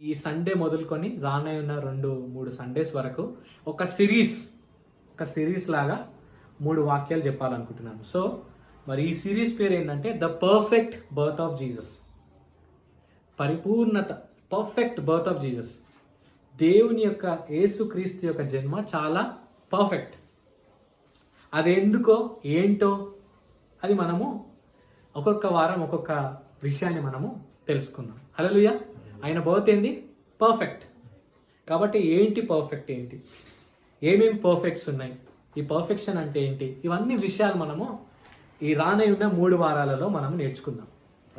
ఈ సండే మొదలుకొని రానున్న 2-3 సండేస్ వరకు ఒక సిరీస్ లాగా 3 వాక్యాలు చెప్పాలనుకుంటున్నాను. సో మరి ఈ సిరీస్ పేరు ఏంటంటే the perfect birth of Jesus. పరిపూర్ణత, పర్ఫెక్ట్ బర్త్ ఆఫ్ జీసస్. దేవుని యొక్క యేసుక్రీస్తు యొక్క జన్మ చాలా పర్ఫెక్ట్. అది ఎందుకో ఏంటో అది మనము ఒక్కొక్క వారం ఒక్కొక్క విషయాన్ని మనము తెలుసుకుందాం. హల్లెలూయా. ఆయన బర్త్ ఏంది? పర్ఫెక్ట్. కాబట్టి ఏంటి పర్ఫెక్ట్, ఏంటి ఏమేమి పర్ఫెక్ట్స్ ఉన్నాయి, ఈ పర్ఫెక్షన్ అంటే ఏంటి, ఇవన్నీ విషయాలు మనము ఈ రానున్న 3 వారాలలో మనము నేర్చుకుందాం.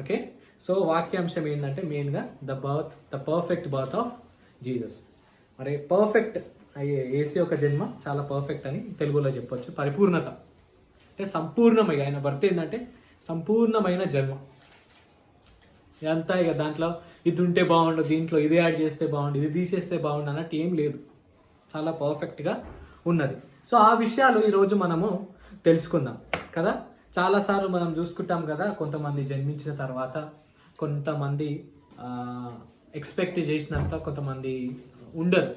ఓకే. సో వాక్యాంశం ఏంటంటే మెయిన్గా the perfect birth of Jesus. మరి పర్ఫెక్ట్ అయ్యే యేసు యొక్క జన్మ చాలా పర్ఫెక్ట్ అని తెలుగులో చెప్పొచ్చు. పరిపూర్ణత అంటే సంపూర్ణమై ఆయన బర్త్ ఏంటంటే సంపూర్ణమైన జన్మ. ఇదంతా ఇక దాంట్లో ఇది ఉంటే బాగుండు, దీంట్లో ఇది యాడ్ చేస్తే బాగుండు, ఇది తీసేస్తే బాగుండు అన్నట్టు ఏం లేదు. చాలా పర్ఫెక్ట్గా ఉన్నది. సో ఆ విషయాలు ఈరోజు మనము తెలుసుకుందాం కదా. చాలాసార్లు మనం చూసుకుంటాం కదా, కొంతమంది జన్మించిన తర్వాత కొంతమంది ఎక్స్పెక్ట్ చేసినంత కొంతమంది ఉండరు,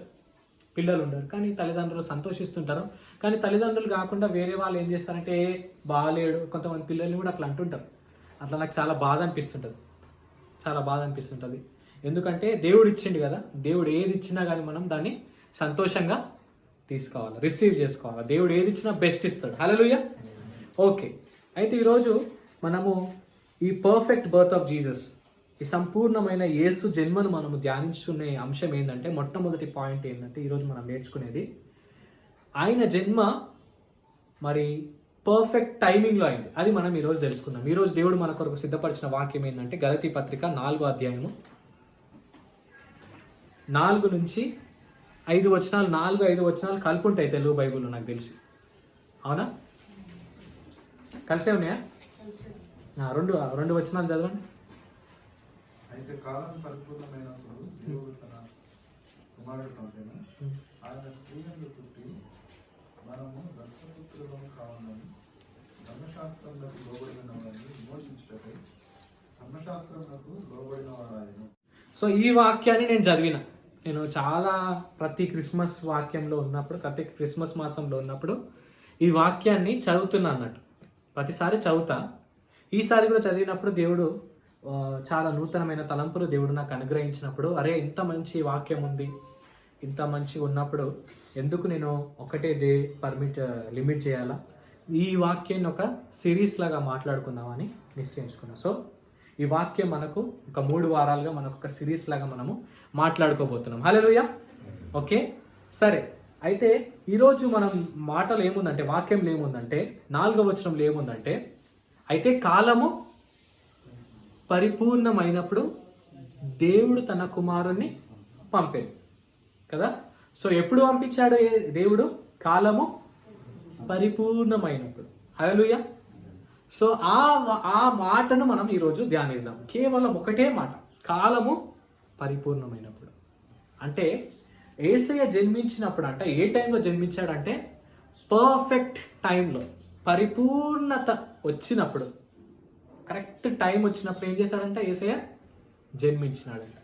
పిల్లలు ఉండరు, కానీ తల్లిదండ్రులు సంతోషిస్తుంటారు. కానీ తల్లిదండ్రులు కాకుండా వేరే వాళ్ళు ఏం చేస్తారంటే బాగాలేడు, కొంతమంది పిల్లల్ని కూడా అట్లా అంటుంటారు. అట్లా నాకు చాలా బాధ అనిపిస్తుంటుంది. ఎందుకంటే దేవుడు ఇచ్చిండు కదా, దేవుడు ఏది ఇచ్చినా కానీ మనం దాన్ని సంతోషంగా తీసుకోవాలి, రిసీవ్ చేసుకోవాలి. దేవుడు ఏది ఇచ్చినా బెస్ట్ ఇస్తాడు. హల్లెలూయా. ఓకే. అయితే ఈరోజు మనము ఈ పర్ఫెక్ట్ బర్త్ ఆఫ్ జీసస్, ఈ సంపూర్ణమైన యేసు జన్మను మనము ధ్యానించుకునే అంశం ఏంటంటే, మొట్టమొదటి పాయింట్ ఏంటంటే ఈరోజు మనం నేర్చుకునేది ఆయన జన్మ మరి పర్ఫెక్ట్ టైమింగ్లో అయింది. అది మనం ఈరోజు తెలుసుకుందాం. ఈరోజు దేవుడు మన కొరకు సిద్ధపరిచిన వాక్యం ఏంటంటే గలతీ పత్రిక 4వ అధ్యాయము 4 నుంచి 5 వచనాలు, 4-5 వచనాలు కలిపి ఉంటాయి తెలుగు బైబుల్లో నాకు తెలిసి. అవునా? కలిసే ఉన్నాయా? రెండు వచనాలు చదవండి. అయితే కాలం పరిపూర్ణమైనప్పుడు దేవుడు తన కుమారుడు పంపెను. ఆయన స్త్రీలను పుట్టి మనము దత్తపుత్రులను కావాలని ధర్మశాస్త్రములకు లోబడిన వారిని విమోచించుటకై ధర్మశాస్త్రములకు లోబడిన వారాయను. సో ఈ వాక్యాన్ని నేను చదివిన. నేను చాలా ప్రతి క్రిస్మస్ వాక్యంలో ఉన్నప్పుడు, ప్రతి క్రిస్మస్ మాసంలో ఉన్నప్పుడు ఈ వాక్యాన్ని చదువుతున్నా అన్నట్టు. ప్రతిసారి చదువుతా. ఈసారి కూడా చదివినప్పుడు దేవుడు చాలా నూతనమైన తలంపులు దేవుడు నాకు అనుగ్రహించినప్పుడు, అరే ఇంత మంచి వాక్యం ఉంది, ఇంత మంచిగా ఉన్నప్పుడు ఎందుకు నేను ఒకటే డే లిమిట్ చేయాలా, ఈ వాక్యాన్ని ఒక సిరీస్ లాగా మాట్లాడుకుందామని నిశ్చయించుకున్నా. సో ఈ వాక్యం మనకు ఒక 3 వారాలుగా మనకు ఒక సిరీస్ లాగా మనము మాట్లాడుకోబోతున్నాం. హల్లెలూయా. ఓకే. సరే. అయితే ఈరోజు మనం మాటలు ఏముందంటే, వాక్యంలో ఏముందంటే 4వ వచనంలో ఏముందంటే, అయితే కాలము పరిపూర్ణమైనప్పుడు దేవుడు తన కుమారుణ్ణి పంపాడు కదా. సో ఎప్పుడు పంపించాడు దేవుడు? కాలము పరిపూర్ణమైనప్పుడు. హల్లెలూయా. సో ఆ మాటను మనం ఈరోజు ధ్యానిద్దాం. కేవలం ఒకటే మాట, కాలము పరిపూర్ణమైనప్పుడు. అంటే యేసయ్య జన్మించినప్పుడు అంటే ఏ టైంలో జన్మించాడంటే పర్ఫెక్ట్ టైంలో, పరిపూర్ణత వచ్చినప్పుడు, కరెక్ట్ టైం వచ్చినప్పుడు ఏం చేశాడంటే యేసయ్య జన్మించినాడంట.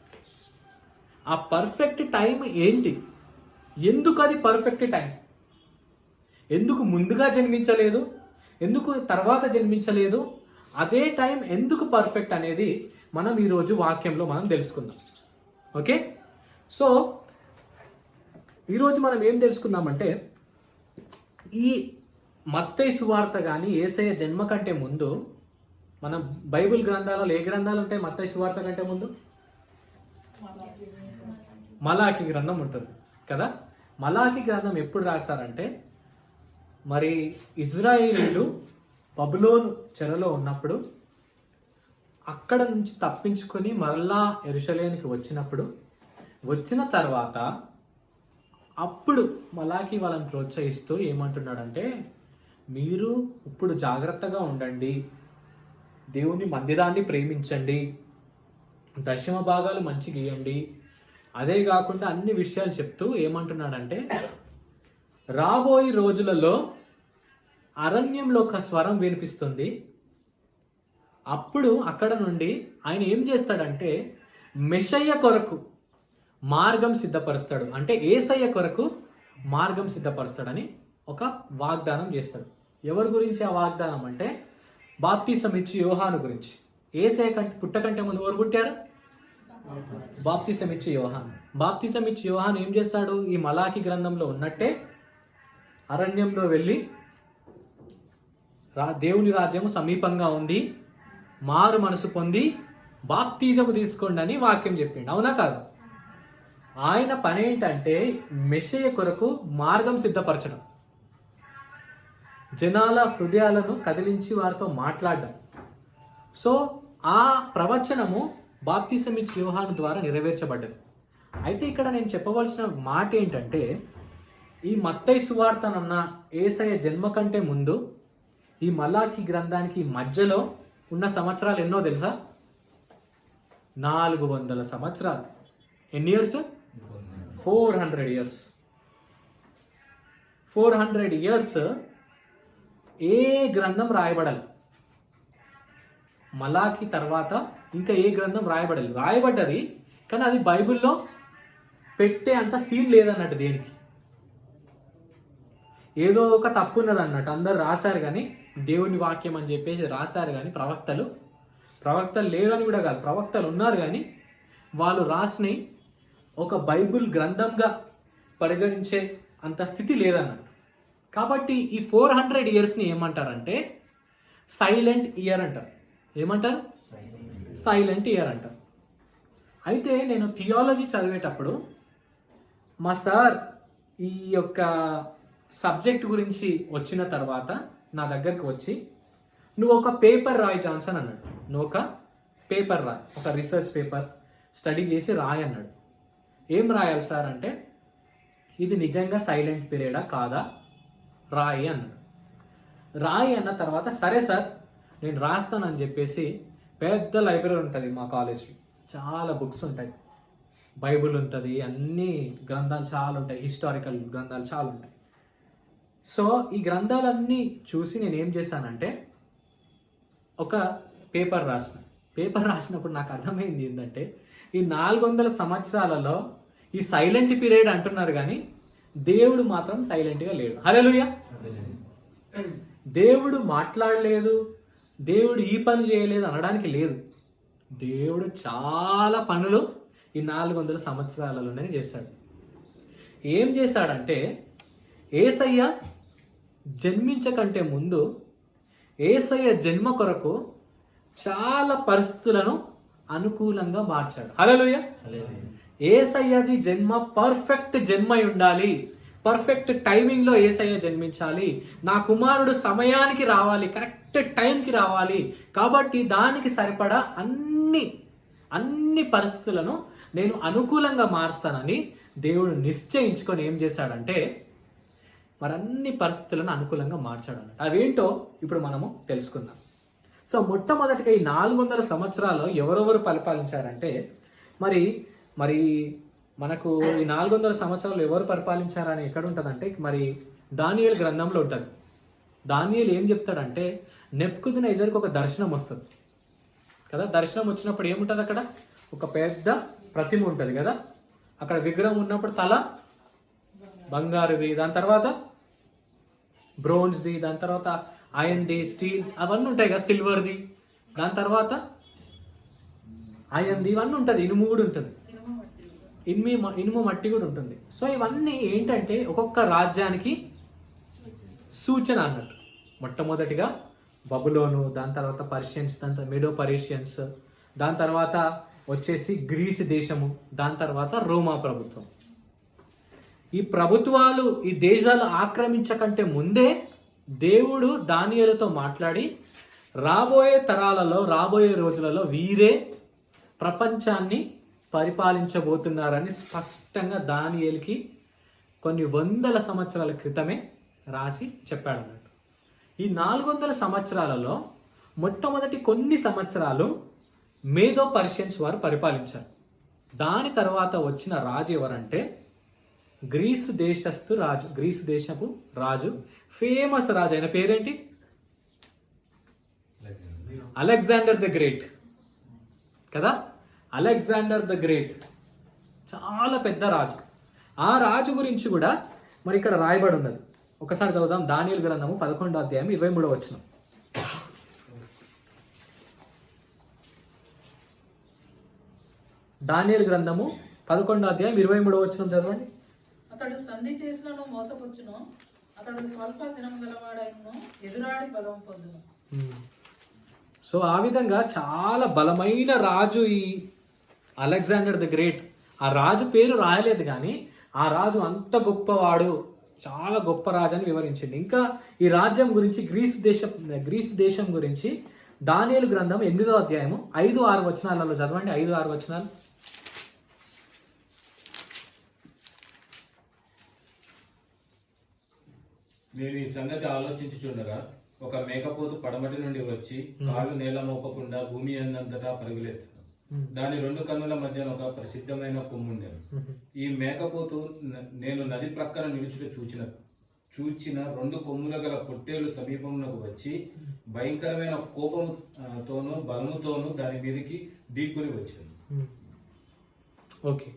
ఆ పర్ఫెక్ట్ టైం ఏంటి? ఎందుకు అది పర్ఫెక్ట్ టైం? ఎందుకు ముందుగా జన్మించలేదు, ఎందుకు తర్వాత జన్మించలేదు, అదే టైం ఎందుకు పర్ఫెక్ట్ అనేది మనం ఈరోజు వాక్యంలో మనం తెలుసుకుందాం. ఓకే. సో ఈరోజు మనం ఏం తెలుసుకుందామంటే, ఈ మత్తయి సువార్త కానీ యేసయ్య జన్మ కంటే ముందు మనం బైబిల్ గ్రంథాలలో ఏ గ్రంథాలు ఉంటాయి? మత్తయి సువార్త కంటే ముందు మలాకి గ్రంథం ఉంటుంది కదా. మలాకి గ్రంథం ఎప్పుడు రాశారంటే, మరి ఇజ్రాయేలీలు బబులోను చెరలో ఉన్నప్పుడు, అక్కడ నుంచి తప్పించుకొని మరలా యెరూషలేముకి వచ్చిన తర్వాత అప్పుడు మలాకి వాళ్ళని ప్రోత్సహిస్తూ ఏమంటున్నాడంటే, మీరు ఇప్పుడు జాగ్రత్తగా ఉండండి, దేవుని మందిరాన్ని ప్రేమించండి, దశమ భాగాలు మంచిగా ఇవ్వండి, అదే కాకుండా అన్ని విషయాలు చెప్తూ ఏమంటున్నాడంటే, రాబోయే రోజులలో అరణ్యంలో ఒక స్వరం వినిపిస్తుంది, అప్పుడు అక్కడ నుండి ఆయన ఏం చేస్తాడంటే మెషయ్య కొరకు మార్గం సిద్ధపరుస్తాడు, అంటే యేసయ్య కొరకు మార్గం సిద్ధపరుస్తాడని ఒక వాగ్దానం చేస్తాడు. ఎవరి గురించి ఆ వాగ్దానం అంటే బాప్తిసం ఇచ్చి యోహాను గురించి. యేసయ్య పుట్టకంటే ముందు ఎవరు పుట్టారు? బాప్తిసం ఇచ్చి యోహాను. బాప్తిసం ఇచ్చి యోహాను ఏం చేస్తాడు? ఈ మలాకి గ్రంథంలో ఉన్నట్టే అరణ్యంలో వెళ్ళి దేవుని రాజ్యము సమీపంగా ఉంది, మారు మనసు పొంది బాప్తిజము తీసుకోండి అని వాక్యం చెప్పిండు. అవునా కాదు? ఆయన పని ఏంటంటే మెస్సయ్య కొరకు మార్గం సిద్ధపరచడం, జనాల హృదయాలను కదిలించి వారితో మాట్లాడడం. సో ఆ ప్రవచనము బాప్తిసం ఇచ్చి యోహాను ద్వారా నెరవేర్చబడ్డది. అయితే ఇక్కడ నేను చెప్పవలసిన మాట ఏంటంటే, ఈ మత్తయి సువార్తనన్న యేసయ్య జన్మ కంటే ముందు ఈ మలాకి గ్రంథానికి మధ్యలో ఉన్న సంవత్సరాలు ఎన్నో తెలుసా? 400 సంవత్సరాలు. ఎన్ని ఇయర్స్? 400 ఇయర్స్. 400 ఇయర్స్ ఏ గ్రంథం రాయబడాలి? మలాకి తర్వాత ఇంకా ఏ గ్రంథం రాయబడాలి? రాయబడ్డది, కానీ అది బైబిల్లో పెట్టే అంత సీన్ లేదన్నట్టు. దేనికి? ఏదో ఒక తప్పు ఉన్నది అన్నట్టు. అందరు రాశారు కానీ దేవుని వాక్యం అని చెప్పేసి రాశారు, కానీ ప్రవక్తలు లేరని కూడా కాదు, ప్రవక్తలు ఉన్నారు కానీ వాళ్ళు రాసినవి ఒక బైబిల్ గ్రంథంగా పరిగణించే అంత స్థితి లేదన్నట్టు. కాబట్టి ఈ 400 ఇయర్స్ని ఏమంటారంటే సైలెంట్ ఇయర్ అంటారు. ఏమంటారు? సైలెంట్ ఇయర్ అంటారు. అయితే నేను థియాలజీ చదివేటప్పుడు మా సార్ ఈ యొక్క సబ్జెక్ట్ గురించి వచ్చిన తర్వాత నా దగ్గరికి వచ్చి, నువ్వు ఒక పేపర్ రాయి జాన్సన్ అన్నాడు. నువ్వు ఒక పేపర్ రాయి, ఒక రీసెర్చ్ పేపర్ స్టడీ చేసి రాయి అన్నాడు. ఏం రాయాలి సార్ అంటే, ఇది నిజంగా సైలెంట్ పీరియడా కాదా రాయి అన్నాడు. రాయి అన్న తర్వాత సరే సార్ నేను రాస్తానని చెప్పేసి, పెద్ద లైబ్రరీ ఉంటుంది మా కాలేజ్లో, చాలా బుక్స్ ఉంటాయి, బైబుల్ ఉంటుంది, అన్ని గ్రంథాలు చాలా ఉంటాయి, హిస్టారికల్ గ్రంథాలు చాలా ఉంటాయి. సో ఈ గ్రంథాలన్నీ చూసి నేను ఏం చేశానంటే ఒక పేపర్ రాసినప్పుడు నాకు అర్థమైంది ఏంటంటే, ఈ 400 సంవత్సరాలలో ఈ సైలెంట్ పీరియడ్ అంటున్నారు కానీ దేవుడు మాత్రం సైలెంట్గా లేడు. హల్లెలూయా. దేవుడు మాట్లాడలేదు, దేవుడు ఈ పని చేయలేదు అనడానికి లేదు. దేవుడు చాలా పనులు ఈ 400 సంవత్సరాలలోనే చేశాడు. ఏం చేశాడంటే, యేసయ్య జన్మించకంటే ముందు యేసయ్య జన్మ కొరకు చాలా పరిస్థితులను అనుకూలంగా మార్చాడు. హల్లెలూయా. యేసయ్యది జన్మ పర్ఫెక్ట్ జన్మ ఉండాలి, పర్ఫెక్ట్ టైమింగ్లో యేసయ్య జన్మించాలి, నా కుమారుడు సమయానికి రావాలి, కరెక్ట్ టైంకి రావాలి. కాబట్టి దానికి సరిపడా అన్ని పరిస్థితులను నేను అనుకూలంగా మారుస్తానని దేవుడు నిశ్చయించుకొని ఏం చేశాడంటే మరి అన్ని పరిస్థితులను అనుకూలంగా మార్చాడు అన్నట్టు. అవేంటో ఇప్పుడు మనము తెలుసుకుందాం. సో మొట్టమొదటిగా ఈ 400 సంవత్సరాలు ఎవరెవరు పరిపాలించారంటే, మరి మనకు ఈ 400 సంవత్సరాలు ఎవరు పరిపాలించారని ఎక్కడ ఉంటుందంటే, మరి దానియేలు గ్రంథంలో ఉంటుంది. దానియేలు ఏం చెప్తాడంటే, నెబుకద్నెజరుకు ఒక దర్శనం వస్తుంది కదా. దర్శనం వచ్చినప్పుడు ఏముంటుంది అక్కడ? ఒక పెద్ద ప్రతిమ ఉంటుంది కదా. అక్కడ విగ్రహం ఉన్నప్పుడు తల బంగారుది, దాని తర్వాత బ్రోంజ్ది, దాని తర్వాత ఐరన్ది, స్టీల్ అవన్నీ ఉంటాయి కదా, సిల్వర్ది, దాని తర్వాత ఐరన్ది ఇవన్నీ ఉంటుంది, ఇనుము కూడా ఉంటుంది, ఇనుము మట్టి కూడా ఉంటుంది. సో ఇవన్నీ ఏంటంటే ఒక్కొక్క రాజ్యానికి సూచన అన్నట్టు. మొట్టమొదటిగా బబులోను, దాని తర్వాత పర్షియన్స్, దాని తర్వాత మెడో పర్షియన్స్, దాని తర్వాత వచ్చేసి గ్రీస్ దేశము, దాని తర్వాత రోమా ప్రభుత్వం. ఈ ప్రభుత్వాలు ఈ దేశాలు ఆక్రమించకంటే ముందే దేవుడు దానియేలుతో మాట్లాడి రాబోయే తరాలలో, రాబోయే రోజులలో వీరే ప్రపంచాన్ని పరిపాలించబోతున్నారని స్పష్టంగా దానియేలుకి కొన్ని 100 సంవత్సరాల క్రితమే రాసి చెప్పాడు అన్నట్టు. ఈ 400 సంవత్సరాలలో మొట్టమొదటి కొన్ని సంవత్సరాలు మేదో పర్షియన్స్ వారు పరిపాలించారు. దాని తర్వాత వచ్చిన రాజు ఎవరంటే గ్రీసు దేశపు రాజు, ఫేమస్ రాజు. ఆయన పేరేంటి? అలెగ్జాండర్ ద గ్రేట్ కదా. అలెగ్జాండర్ ద గ్రేట్ చాలా పెద్ద రాజు. ఆ రాజు గురించి కూడా మరి ఇక్కడ రాయబడి ఉన్నది. ఒకసారి చదువుదాం. దానియేలు గ్రంథము 11వ అధ్యాయం 23వ వచనం. దానియేలు గ్రంథము 11వ అధ్యాయం 23వ వచనం చదవండి. అతడు సంధి చేసినను మోసపుచ్చును, అతడు స్వల్ప జనం గలవాడైనను ఎదురాడి బలం పొందును. సో ఆ విధంగా చాలా బలమైన రాజు ఈ అలెగ్జాండర్ ద గ్రేట్. ఆ రాజు పేరు రాయలేదు కానీ ఆ రాజు అంత గొప్పవాడు, చాలా గొప్ప రాజు అని వివరించింది. ఇంకా ఈ రాజ్యం గురించి గ్రీసు దేశం గురించి దానియేలు గ్రంథం 8వ అధ్యాయము 5-6 వచనాలలో చదవండి. 5-6 వచనాలు. నేను ఈ సంగతి ఆలోచించుచుండగా ఒక మేకపోతు పడమటి నుండి వచ్చి కాళ్ళు నేల మోపకుండా భూమి అందంతటా పరుగులెత్తును. దాని 2 కన్నుల మధ్యన ఒక ప్రసిద్ధమైన కొమ్ముండెను. ఈ మేకపోతు నేను నది ప్రక్కన నిలుచుట చూచిన 2 కొమ్ముల గల పొట్టేలు సమీపమునకు వచ్చి భయంకరమైన కోపముతోనూ బలముతోనూ దాని మీదకి ఢీకొని వచ్చాను. ఓకే,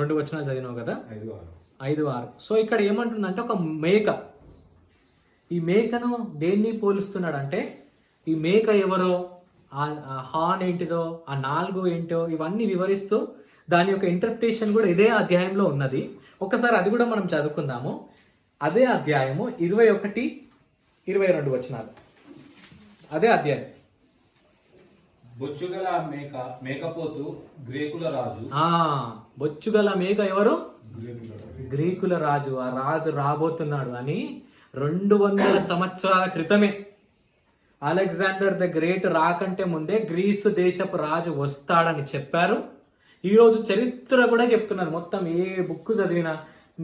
2 వచనాలు చదివినావు కదా, 5-6. 5-6. సో ఇక్కడ ఏమంటుందంటే ఒక మేక. ఈ మేకను దేన్ని పోలుస్తున్నాడంటే ఈ మేక ఎవరో, ఆ హార్న్ ఏంటిదో, ఆ 4 ఏంటో ఇవన్నీ వివరిస్తూ దాని యొక్క ఇంటర్ప్రిటేషన్ కూడా ఇదే అధ్యాయంలో ఉన్నది. ఒకసారి అది కూడా మనం చదువుకుందాము. అదే అధ్యాయము 21-22 వచనాలు. అదే అధ్యాయం. బొచ్చుగల మేకపోతు గ్రీకుల రాజు. బొచ్చుగల మేక ఎవరు? గ్రీకుల రాజు. ఆ రాజు రాబోతున్నాడు అని 200 సంవత్సరాల క్రితమే, అలెగ్జాండర్ ద గ్రేట్ రాకంటే ముందే గ్రీసు దేశపు రాజు వస్తాడని చెప్పారు. ఈరోజు చరిత్ర కూడా చెప్తున్నారు. మొత్తం ఏ బుక్ చదివినా,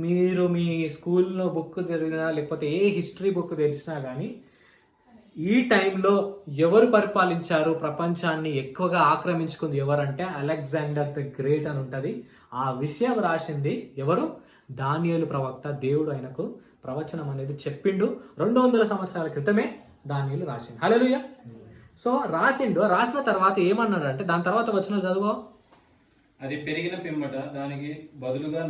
మీరు మీ స్కూల్లో బుక్ చదివినా లేకపోతే ఏ హిస్టరీ బుక్ తెలిసినా కానీ ఈ టైంలో ఎవరు పరిపాలించారు, ప్రపంచాన్ని ఎక్కువగా ఆక్రమించుకుంది ఎవరంటే అలెగ్జాండర్ ద గ్రేట్ అని ఉంటుంది. ఆ విషయం రాసింది ఎవరు? దానియేలు ప్రవక్త. దేవుడు ఆయనకు ప్రవచనం అనేది చెప్పిండు. 200 సంవత్సరాల క్రితమే దానియేలు రాసిండు. హల్లెలూయా. సో రాసిన తర్వాత ఏమన్నాడంటే, దాని తర్వాత వచనాలు చదువు. అది పెరిగిన పిమ్మట దానికి బదులుగా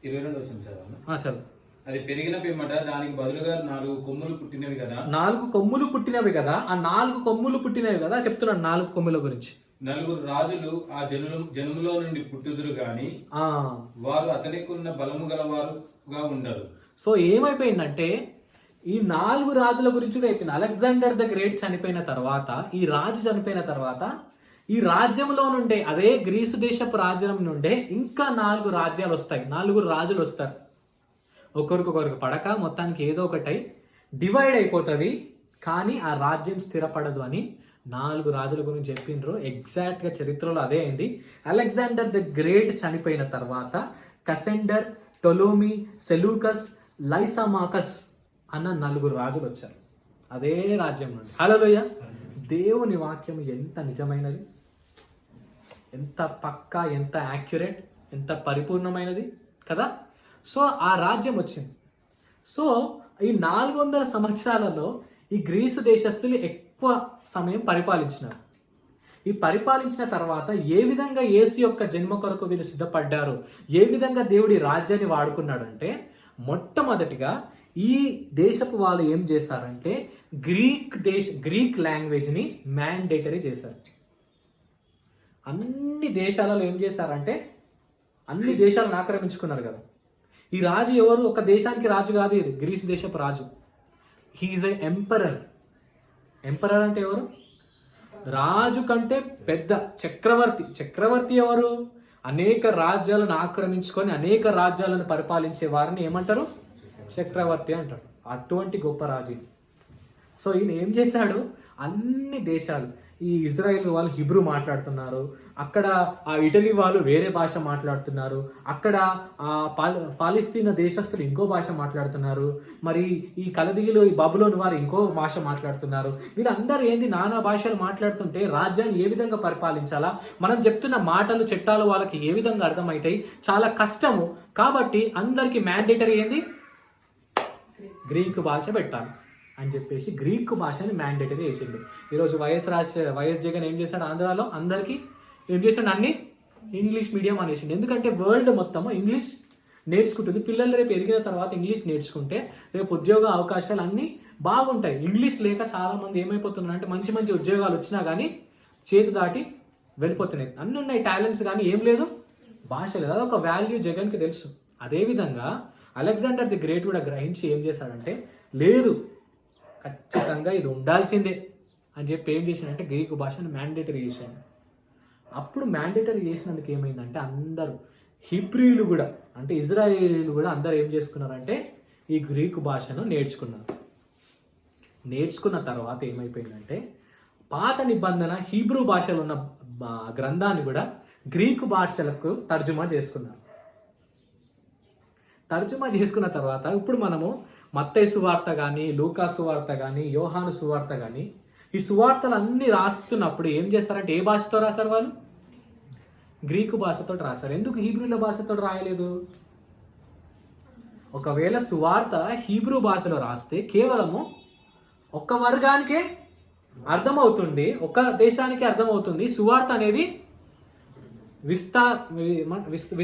22 వచ్చిన చదువు. అది పెరిగిన పిమ్మట దానికి బదులుగా 4 కొమ్ములు పుట్టినవి కదా. 4 కొమ్ములు పుట్టినవి కదా. ఆ 4 కొమ్ములు పుట్టినవి కదా చెప్తున్నాను. 4 కొమ్ముల గురించి 4 రాజులు ఆ జనములో నుండి పుట్టుదురు గాని వారు అతనికున్న బలము గలవారుగా ఉండరు. సో ఏమైపోయిందంటే ఈ 4 రాజుల గురించి కూడా అయిపోయింది. అలెగ్జాండర్ ద గ్రేట్ చనిపోయిన తర్వాత, ఈ రాజు చనిపోయిన తర్వాత ఈ రాజ్యంలో నుండే, అదే గ్రీసు దేశపు రాజ్యం నుండే ఇంకా 4 రాజ్యాలు వస్తాయి. 4 రాజులు వస్తారు. ఒకరికొకరికి పడక మొత్తానికి ఏదో ఒకటి డివైడ్ అయిపోతుంది. కానీ ఆ రాజ్యం స్థిరపడదు అని 4 రాజుల గురించి చెప్పిండ్రు. ఎగ్జాక్ట్గా చరిత్రలో అదే అయింది. అలెగ్జాండర్ ద గ్రేట్ చనిపోయిన తర్వాత కసెండర్, టొలోమి, సెలూకస్, లైసామాకస్ అన్న 4 రాజులు వచ్చారు అదే రాజ్యం నుండి. హల్లెలూయా. దేవుని వాక్యం ఎంత నిజమైనది, ఎంత పక్కా, ఎంత యాక్యురేట్, ఎంత పరిపూర్ణమైనది కదా. సో ఆ రాజ్యం వచ్చింది. సో ఈ 400 సంవత్సరాలలో ఈ గ్రీసు దేశస్తులు ఎక్కువ సమయం పరిపాలించినారు. ఈ పరిపాలించిన తర్వాత ఏ విధంగా యేసు యొక్క జన్మ కొరకు వీళ్ళు సిద్ధపడ్డారు, ఏ విధంగా దేవుడి రాజ్యాన్ని వాడుకున్నాడంటే, మొట్టమొదటిగా ఈ దేశపు వాళ్ళు ఏం చేశారంటే గ్రీక్ లాంగ్వేజ్ని మ్యాండేటరీ చేశారు. అన్ని దేశాలలో ఏం చేశారంటే, అన్ని దేశాలను ఆక్రమించుకున్నారు కదా. ఈ రాజు ఎవరు? ఒక దేశానికి రాజు కాదు, ఇది గ్రీసు దేశపు రాజు. హీఈస్ ఎ ఎంపరర్. ఎంపరర్ అంటే ఎవరు? రాజు కంటే పెద్ద చక్రవర్తి. చక్రవర్తి ఎవరు? అనేక రాజ్యాలను ఆక్రమించుకొని అనేక రాజ్యాలను పరిపాలించే వారిని ఏమంటారు? చక్రవర్తి అంటారు. అటువంటి గొప్ప రాజు. సో ఈయన ఏం చేశాడు? అన్ని దేశాలు, ఈ ఇజ్రాయెల్ వాళ్ళు హిబ్రూ మాట్లాడుతున్నారు, అక్కడ ఆ ఇటలీ వాళ్ళు వేరే భాష మాట్లాడుతున్నారు, అక్కడ పాలిస్తీనా దేశస్తులు ఇంకో భాష మాట్లాడుతున్నారు, మరి ఈ కలదీయులు, ఈ బబులోని వారు ఇంకో భాష మాట్లాడుతున్నారు. వీరందరూ ఏంది నానా భాషలు మాట్లాడుతుంటే రాజ్యాన్ని ఏ విధంగా పరిపాలించాలా, మనం చెప్తున్న మాటలు చట్టాలు వాళ్ళకి ఏ విధంగా అర్థమవుతాయి, చాలా కష్టము. కాబట్టి అందరికీ మ్యాండేటరీ ఏంది? గ్రీకు భాష పెట్టాలి అని చెప్పేసి గ్రీకు భాషని మ్యాండేటరీ చేసిండు. ఈరోజు వైఎస్ జగన్ ఏం చేశాడు? ఆంధ్రాలో అందరికీ ఏం చేసిండు, అన్ని ఇంగ్లీష్ మీడియం అనేసిండు. ఎందుకంటే వరల్డ్ మొత్తము ఇంగ్లీష్ నేర్చుకుంటుంది. పిల్లలు రేపు ఎదిగిన తర్వాత ఇంగ్లీష్ నేర్చుకుంటే రేపు ఉద్యోగ అవకాశాలు అన్నీ బాగుంటాయి. ఇంగ్లీష్ లేక చాలా మంది ఏమైపోతున్నారు అంటే మంచి మంచి ఉద్యోగాలు వచ్చినా కానీ చేతి దాటి వెళ్ళిపోతున్నాయి. అన్నీ ఉన్నాయి టాలెంట్స్, కానీ ఏం లేదు, భాష లేదు. అదొక వాల్యూ జగన్కి తెలుసు. అదేవిధంగా అలెగ్జాండర్ ది గ్రేట్ కూడా గ్రహించి ఏం చేశాడంటే, లేదు ఖచ్చితంగా ఇది ఉండాల్సిందే అని చెప్పి ఏం చేశాడంటే గ్రీకు భాషను మ్యాండేటరీ చేశాడు. అప్పుడు మ్యాండేటరీ చేసినందుకు ఏమైందంటే అందరూ హిబ్రీలు కూడా, అంటే ఇజ్రాయేలీలు కూడా అందరూ ఏం చేసుకున్నారంటే ఈ గ్రీకు భాషను నేర్చుకున్నారు. నేర్చుకున్న తర్వాత ఏమైపోయిందంటే పాత నిబంధన హీబ్రూ భాషలో ఉన్న గ్రంథాన్ని కూడా గ్రీకు భాషలకు తర్జుమా చేసుకున్నారు. తర్జుమా చేసుకున్న తర్వాత ఇప్పుడు మనము మత్తయి సువార్త కానీ, లూకా సువార్త కానీ, యోహాను సువార్త కానీ, ఈ సువార్తలు అన్నీ రాస్తున్నప్పుడు ఏం చేస్తారంటే ఏ భాషతో రాశారు వాళ్ళు? గ్రీకు భాషతో రాశారు. ఎందుకు హీబ్రూల భాషతో రాయలేదు? ఒకవేళ సువార్త హీబ్రూ భాషలో రాస్తే కేవలము ఒక్క వర్గానికే అర్థమవుతుంది, ఒక దేశానికి అర్థమవుతుంది. సువార్త అనేది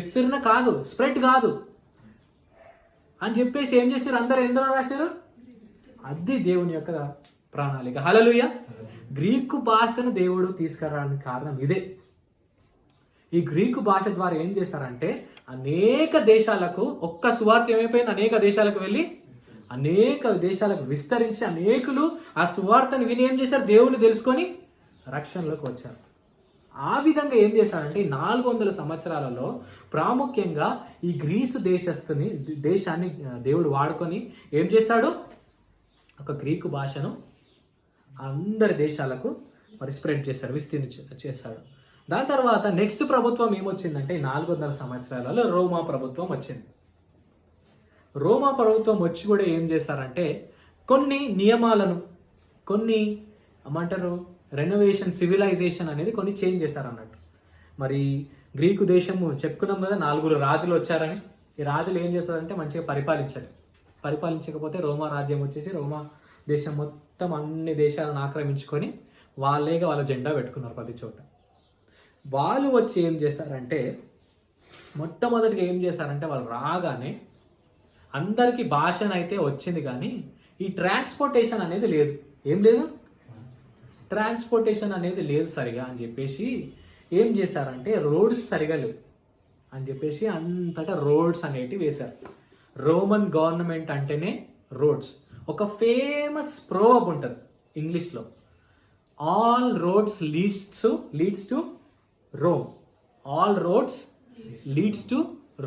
విస్తీర్ణ కాదు, స్ప్రెడ్ కాదు అని చెప్పేసి ఏం చేశారు? అందరు ఎందులో రాశారు? అది దేవుని యొక్క ప్రణాళిక. హల్లెలూయా. గ్రీకు భాషను దేవుడు తీసుకురావడానికి కారణం ఇదే. ఈ గ్రీకు భాష ద్వారా ఏం చేశారంటే అనేక దేశాలకు ఒక్క సువార్త ఏమైపోయింది, అనేక దేశాలకు వెళ్ళి అనేక దేశాలకు విస్తరించి అనేకులు ఆ సువార్తను విని ఏం చేశారు? దేవుని తెలుసుకొని రక్షణలోకి వచ్చారు. ఆ విధంగా ఏం చేశారంటే 400 సంవత్సరాలలో ప్రాముఖ్యంగా ఈ గ్రీసు దేశాన్ని దేవుడు వాడుకొని ఏం చేశాడు? ఒక గ్రీకు భాషను అందరి దేశాలకు మరి స్ప్రెడ్ చేశాడు, చేశాడు. దాని తర్వాత నెక్స్ట్ ప్రభుత్వం ఏమొచ్చిందంటే 400 సంవత్సరాలలో రోమా ప్రభుత్వం వచ్చింది. రోమా ప్రభుత్వం వచ్చి కూడా ఏం చేశారంటే కొన్ని నియమాలను, కొన్ని ఏమంటారు రెనోవేషన్, సివిలైజేషన్ అనేది కొన్ని చేంజ్ చేశారు అన్నట్టు. మరి గ్రీకు దేశము చెప్పుకున్నాం కదా, 4 రాజులు వచ్చారని. ఈ రాజులు ఏం చేస్తారంటే మంచిగా పరిపాలించారు. పరిపాలించకపోతే రోమా రాజ్యం వచ్చేసి రోమా దేశం మొత్తం అన్ని దేశాలను ఆక్రమించుకొని వాళ్ళేగా వాళ్ళ జెండా పెట్టుకున్నారు ప్రతి చోట. వాళ్ళు వచ్చి ఏం చేశారంటే మొట్టమొదటిగా ఏం చేశారంటే వాళ్ళు రాగానే అందరికీ భాషనైతే వచ్చింది, కానీ ఈ ట్రాన్స్పోర్టేషన్ అనేది లేదు. ఏం లేదు? ట్రాన్స్పోర్టేషన్ అనేది లేదు సరిగా అని చెప్పేసి ఏం చేశారంటే రోడ్స్ సరిగా లేవు అని చెప్పేసి అంతటా రోడ్స్ అనేటివి వేశారు. రోమన్ గవర్నమెంట్ అంటేనే రోడ్స్. ఒక ఫేమస్ ప్రోవర్బ్ ఉంటుంది ఇంగ్లీష్లో, all roads leads to Rome. All roads leads to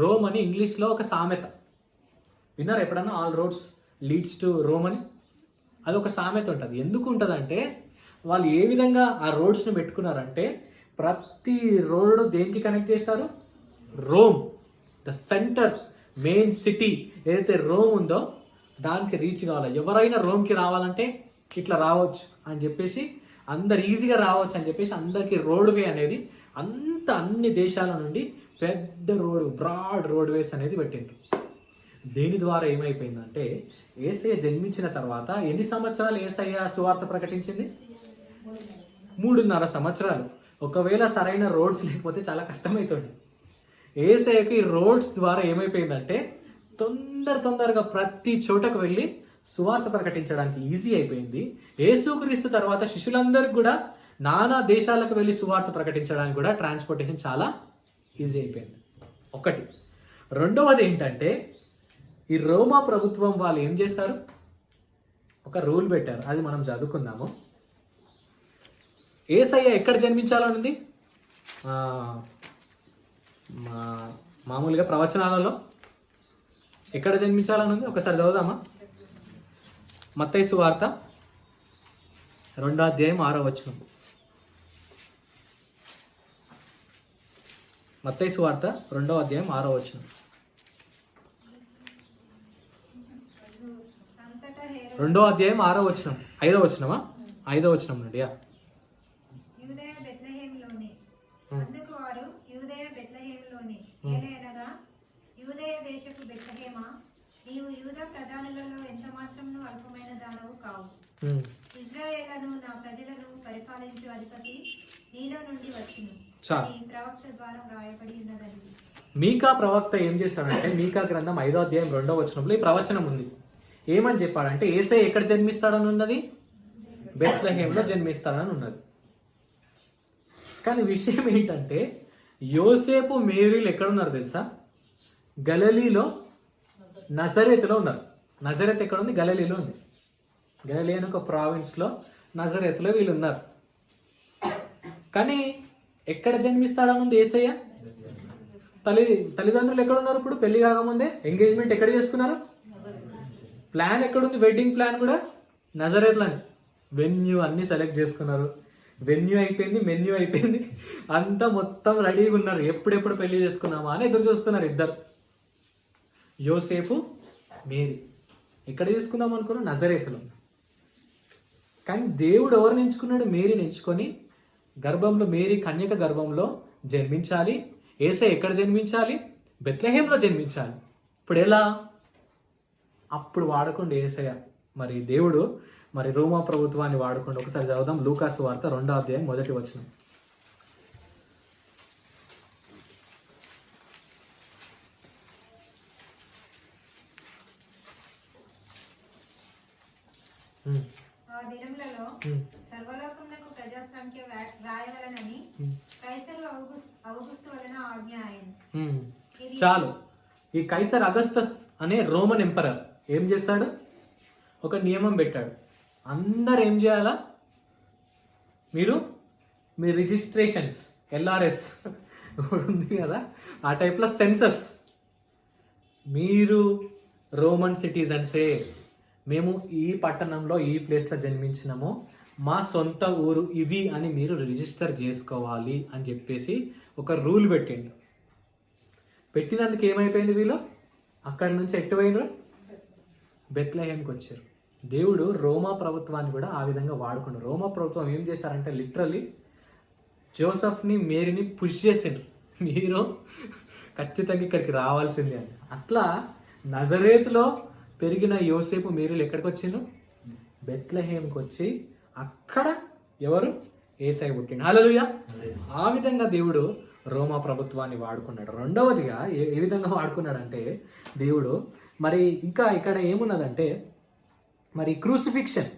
Rome అని ఇంగ్లీష్లో ఒక సామెత విన్నారు ఎప్పుడన్నా? All roads leads to Rome అని అది ఒక సామెత ఉంటుంది. ఎందుకు ఉంటుందంటే వాళ్ళు ఏ విధంగా ఆ రోడ్స్ని పెట్టుకున్నారంటే ప్రతి రోడ్ దేనికి కనెక్ట్ చేస్తారు? Rome, the centre, main city ఏదైతే రోమ్ ఉందో దానికి రీచ్ కావాలి. ఎవరైనా రోమ్కి రావాలంటే ఇట్లా రావచ్చు అని చెప్పేసి, అందరు ఈజీగా రావచ్చు అని చెప్పేసి అందరికీ రోడ్ వే అనేది అన్ని దేశాల నుండి పెద్ద రోడ్, బ్రాడ్ రోడ్ వేస్ అనేది పెట్టిండ్రు. దీని ద్వారా ఏమైపోయిందంటే యేసయ్య జన్మించిన తర్వాత ఎన్ని సంవత్సరాలు యేసయ్య సువార్త ప్రకటించింది? 3.5 సంవత్సరాలు. ఒకవేళ సరైన రోడ్స్ లేకపోతే చాలా కష్టమవుతుంది. యేసయ్యకి ఈ రోడ్స్ ద్వారా ఏమైపోయిందంటే తొందరగా ప్రతి చోటకు వెళ్ళి సువార్త ప్రకటించడానికి ఈజీ అయిపోయింది. యేసుక్రీస్తు తర్వాత శిష్యులందరికీ కూడా నానా దేశాలకు వెళ్ళి సువార్త ప్రకటించడానికి కూడా ట్రాన్స్పోర్టేషన్ చాలా ఈజీ అయిపోయింది. ఒకటి. రెండవది ఏంటంటే ఈ రోమా ప్రభుత్వం వాళ్ళు ఏం చేశారు? ఒక రూల్ పెట్టారు, అది మనం చదువుకుందాము. యేసయ్య ఎక్కడ జన్మించాలనుంది? మామూలుగా ప్రవచనాలలో ఎక్కడ జన్మించాలనుంది? ఒకసారి చదువుదామా? మత్తయి సువార్త 2వ అధ్యాయం 6వ వచనం. మత్తయి సువార్త 2వ అధ్యాయం 6వ వచనం. 2వ అధ్యాయం 6వ వచనం. 5వ వచనమా? 5వ వచనం నుండి. యూదయ బెత్లెహేములోనే. అందుకు వారు యూదయ బెత్లెహేములోనే ఏలయనగా యూదయ దేశపు బెత్లెహేమా, నీవు యూదా ప్రధానులలో ఎంత మాత్రమును అల్పమైన దానవు కావు. ఇశ్రాయేలును నా ప్రజలను పరిపాలించు అధిపతి నీలో నుండి వచ్చును. చాలు. అని ప్రవక్త ద్వారా వ్రాయబడి ఉన్నదని. మీకా ప్రవక్త ఏం చేశాడంటే మీకా గ్రంథం 5వ అధ్యాయం 2వ వచనంలో ఈ ప్రవచనం ఉంది. ఏమని చెప్పాడంటే యేసయ్య ఎక్కడ జన్మిస్తాడని ఉన్నది, బెత్లెహేంలో జన్మిస్తాడని ఉన్నది. కానీ విషయం ఏంటంటే యోసేపు మేరీలు ఎక్కడున్నారు తెలుసా? గలిలీలో నజరేతులో ఉన్నారు. నజరేత్ ఎక్కడ ఉంది? గలిలీలో ఉంది. గలిలీ అని ఒక ప్రావిన్స్లో నజరేతులో వీళ్ళు ఉన్నారు. కానీ ఎక్కడ జన్మిస్తాడని ఉంది యేసయ్య? తల్లిదండ్రులు ఎక్కడ ఉన్నారు? ఇప్పుడు పెళ్లి కాకముందే ఎంగేజ్మెంట్ ఎక్కడ చేసుకున్నారు? ప్లాన్ ఎక్కడుంది? వెడ్డింగ్ ప్లాన్ కూడా నజరేత్లోనే. వెన్యూ అన్ని సెలెక్ట్ చేసుకున్నారు. వెన్యూ అయిపోయింది, మెన్యూ అయిపోయింది, అంతా మొత్తం రెడీగా ఉన్నారు. ఎప్పుడెప్పుడు పెళ్లి చేసుకున్నామా అని ఎదురు చూస్తున్నారు ఇద్దరు, యోసేపు మేరీ. ఎక్కడ చేసుకుందాం అనుకున్నాం? నజరేతులో. కానీ దేవుడు ఎవరిని ఎంచుకున్నాడు? మేరీని ఎంచుకొని గర్భంలో, మేరీ కన్యక గర్భంలో జన్మించాలి. యేసయ్య ఎక్కడ జన్మించాలి? బెత్లెహేంలో జన్మించాలి. ఇప్పుడు ఎలా? అప్పుడు వాడకుండా యేసయ్య మరి దేవుడు మరి రోమా ప్రభుత్వాన్ని వాడకుండా. ఒకసారి చదువుదాం లూకాసు వార్త 2వ అధ్యాయం 1వ వచనం. ఆ దినములలో సర్వలోకమునకు ప్రజాసంఖ్య వ్రాయవలనని కైసరు ఔగుస్తు వలన ఆజ్ఞ అయింది. చాలు. ఈ కైసర్ అగస్తస్ అనే రోమన్ ఎంపరర్ ఏం చేస్తాడు? ఒక నియమం పెట్టాడు. అందరు ఏం చేయాలా? మీ రిజిస్ట్రేషన్స్, LRS ఉంది కదా, ఆ టైప్లో సెన్సస్. మీరు రోమన్ సిటిజన్సే, మేము ఈ పట్టణంలో ఈ ప్లేస్లో జన్మించినాము, మా సొంత ఊరు ఇది అని మీరు రిజిస్టర్ చేసుకోవాలి అని చెప్పేసి ఒక రూల్ పెట్టిండు. పెట్టినందుకు ఏమైపోయింది? వీళ్ళు అక్కడి నుంచి ఎట్టుపోయినారు? బెత్లెహేంకి వచ్చారు. దేవుడు రోమా ప్రభుత్వాన్ని కూడా ఆ విధంగా వాడుకున్నారు. రోమా ప్రభుత్వం ఏం చేశారంటే లిటరల్లీ జోసెఫ్ని, మేరీని పుష్ చేసిండ్రు, మీరు ఖచ్చితంగా ఇక్కడికి రావాల్సిందే అని. అట్లా నజరేతులో పెరిగిన యోసేపు మేరీలు ఎక్కడికి వచ్చిండ్రు? బెత్లెహేంకి వచ్చి అక్కడ ఎవరు? యేసయ్య పుట్టిండు. హల్లెలూయా. ఆ విధంగా దేవుడు రోమా ప్రభుత్వాన్ని వాడుకున్నాడు. రెండవదిగా ఏ విధంగా వాడుకున్నాడంటే దేవుడు మరి ఇంకా ఇక్కడ ఏమున్నదంటే మరి క్రూసిఫిక్షన్,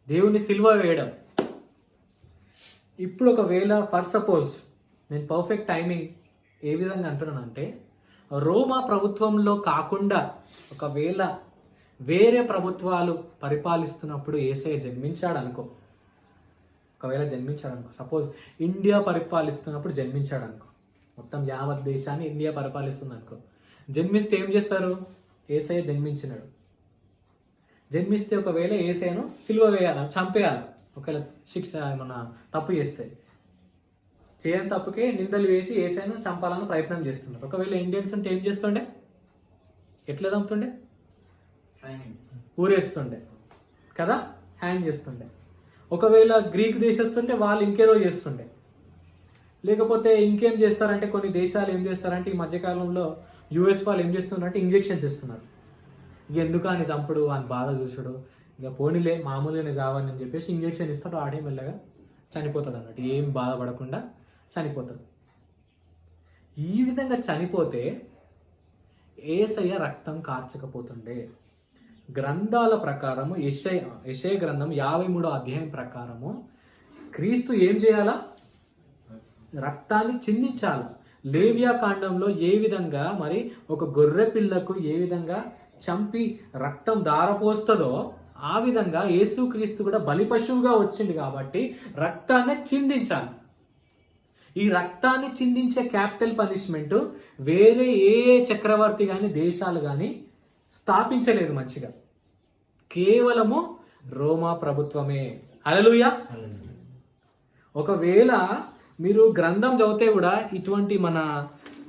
దేవుని సిలువ వేయడం. ఇప్పుడు ఒకవేళ ఫర్ సపోజ్ నేను పర్ఫెక్ట్ టైమింగ్ ఏ విధంగా అంటున్నానంటే రోమా ప్రభుత్వంలో కాకుండా ఒకవేళ వేరే ప్రభుత్వాలు పరిపాలిస్తున్నప్పుడు యేసయ్య జన్మించాడు అనుకో. ఒకవేళ జన్మించాడు అనుకో, సపోజ్ ఇండియా పరిపాలిస్తున్నప్పుడు జన్మించాడు అనుకో, మొత్తం యావత్ దేశాన్ని ఇండియా పరిపాలిస్తుంది అనుకో. జన్మిస్తే ఏం చేస్తారు? యేసయ్య జన్మించినాడు. జన్మిస్తే ఒకవేళ యేసయ్యను సిలువ వేయాలి, చంపేయాలి. ఒకవేళ శిక్ష ఏమన్నా తప్పు చేస్తే, చేయని తప్పుకే నిందలు వేసి యేసయ్యను చంపాలని ప్రయత్నం చేస్తున్నారు. ఒకవేళ ఇండియన్స్ ఉంటే ఏం చేస్తుండే? ఎట్లా చంపుతుండే? ఊరేస్తుండే కదా, హ్యాంగ్ చేస్తుండే. ఒకవేళ గ్రీక్ దేశస్తుంటే వాళ్ళు ఇంకేదో చేస్తుండే. లేకపోతే ఇంకేం చేస్తారంటే కొన్ని దేశాలు ఏం చేస్తారంటే ఈ మధ్యకాలంలో US వాళ్ళు ఏం చేస్తున్నారంటే ఇంజెక్షన్స్ ఇస్తున్నారు. ఇక ఎందుకు అని చంపుడు అని బాధ చూసుడు, ఇక పోనీలే మామూలుగానే చావని అని చెప్పేసి ఇంజెక్షన్ ఇస్తాడు. ఆడే మెల్లగా చనిపోతాడు అన్నట్టు, ఏం బాధపడకుండా చనిపోతాడు. ఈ విధంగా చనిపోతే యేసయ్య రక్తం కార్చకపోతుండే. గ్రంథాల ప్రకారము యెషయా గ్రంథం 53వ అధ్యాయం ప్రకారము క్రీస్తు ఏం చేయాలా? రక్తాన్ని చిందించాలి. లేవియా కాండంలో ఏ విధంగా మరి ఒక గొర్రె పిల్లకు ఏ విధంగా చంపి రక్తం దారపోస్తుందో ఆ విధంగా యేసుక్రీస్తు కూడా బలి పశువుగా వచ్చింది కాబట్టి రక్తాన్ని చిందించాలి. ఈ రక్తాన్ని చిందించే క్యాపిటల్ పనిష్మెంట్ వేరే ఏ చక్రవర్తి కానీ దేశాలు కానీ స్థాపించలేదు మంచిగా, కేవలము రోమా ప్రభుత్వమే. హల్లెలూయా. ఒకవేళ మీరు గ్రంథం చదివితే కూడా ఇటువంటి